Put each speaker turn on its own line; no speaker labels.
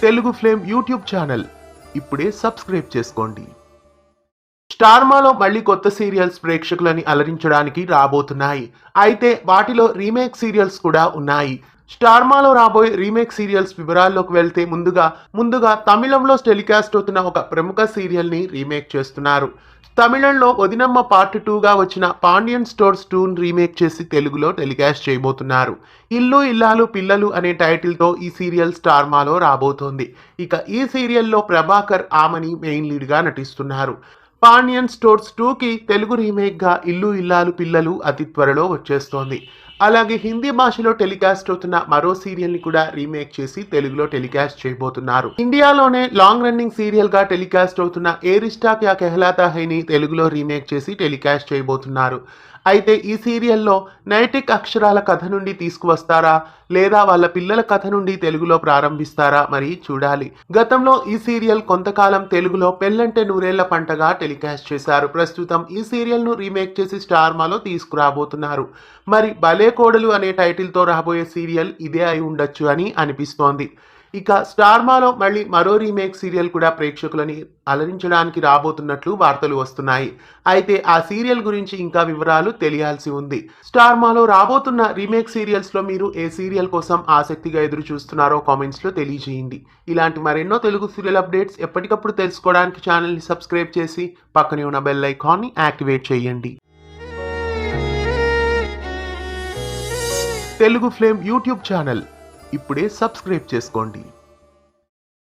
Telugu flame YouTube channel ఇప్పుడే subscribe చేసుకోండి. స్టార్మాలో మళ్ళీ కొత్త సీరియల్స్ ప్రేక్షకులని అలరించడానికి రాబోతున్నాయి. అయితే వాటిలో రీమేక్ సీరియల్స్ కూడా ఉన్నాయి. స్టార్మాలో రాబోయే రీమేక్ సీరియల్స్ వివరాల్లోకి వెళ్తే ముందుగా తమిళంలో టెలికాస్ట్ అవుతున్న ఒక ప్రముఖ సీరియల్ ని రీమేక్ చేస్తున్నారు. తమిళంలో వదినమ్మ పార్ట్ 2గా వచ్చిన పాండియన్ స్టోర్స్ 2ని రీమేక్ చేసి తెలుగులో టెలికాస్ట్ చేయబోతున్నారు. ఇల్లు ఇల్లాలు పిల్లలు అనే టైటిల్తో ఈ సీరియల్ స్టార్మాలో రాబోతోంది. ఇక ఈ సీరియల్లో ప్రభాకర్ ఆమని మెయిన్ లీడ్గా నటిస్తున్నారు. పాండియన్ స్టోర్స్ 2కి తెలుగు రీమేక్గా ఇల్లు ఇల్లాలు పిల్లలు అతి త్వరలో వచ్చేస్తోంది. అలాగే హిందీ భాషలో టెలికాస్ట్ అవుతున్న మరో సీరియల్ ని కూడా రీమేక్ చేసి తెలుగులో టెలికాస్ట్ చేయబోతున్నారు. ఇండియాలోనే లాంగ్ రన్నింగ్ సీరియల్ గా టెలికాస్ట్ అవుతున్న ఏ రిష్తా క్యా కెహ్లాతా హైని తెలుగులో రీమేక్ చేసి టెలికాస్ట్ చేయబోతున్నారు. అయితే ఈ సీరియల్లో నైతిక్ అక్షరాల కథ నుండి తీసుకువస్తారా లేదా వాళ్ళ పిల్లల కథ నుండి తెలుగులో ప్రారంభిస్తారా మరి చూడాలి. గతంలో ఈ సీరియల్ కొంతకాలం తెలుగులో పెళ్ళంటే నూరేళ్ల పంటగా టెలికాస్ట్ చేశారు. ప్రస్తుతం ఈ సీరియల్ ను రీమేక్ చేసి స్టార్మాలో తీసుకురాబోతున్నారు. మరి భలే కోడలు అనే టైటిల్తో రాబోయే సీరియల్ ఇదే అయి ఉండొచ్చు అని అనిపిస్తోంది. ఇక స్టార్మాలో మళ్ళీ మరో రీమేక్ సీరియల్ కూడా ప్రేక్షకులని అలరించడానికి రాబోతున్నట్లు వార్తలు వస్తున్నాయి. అయితే ఆ సీరియల్ గురించి ఇంకా వివరాలు తెలియాల్సి ఉంది. స్టార్మాలో రాబోతున్న రీమేక్ సీరియల్స్ లో మీరు ఏ సీరియల్ కోసం ఆసక్తిగా ఎదురు చూస్తున్నారో కామెంట్స్ లో తెలియజేయండి. ఇలాంటి మరెన్నో తెలుగు సీరియల్ అప్డేట్స్ ఎప్పటికప్పుడు తెలుసుకోవడానికి ఛానల్ ని సబ్స్క్రైబ్ చేసి పక్కనే ఉన్న బెల్ ఐకాన్ ని యాక్టివేట్ చేయండి. తెలుగు ఫ్లేమ్ యూట్యూబ్ ఛానల్ ఇప్పుడే సబ్స్క్రైబ్ చేసుకోండి.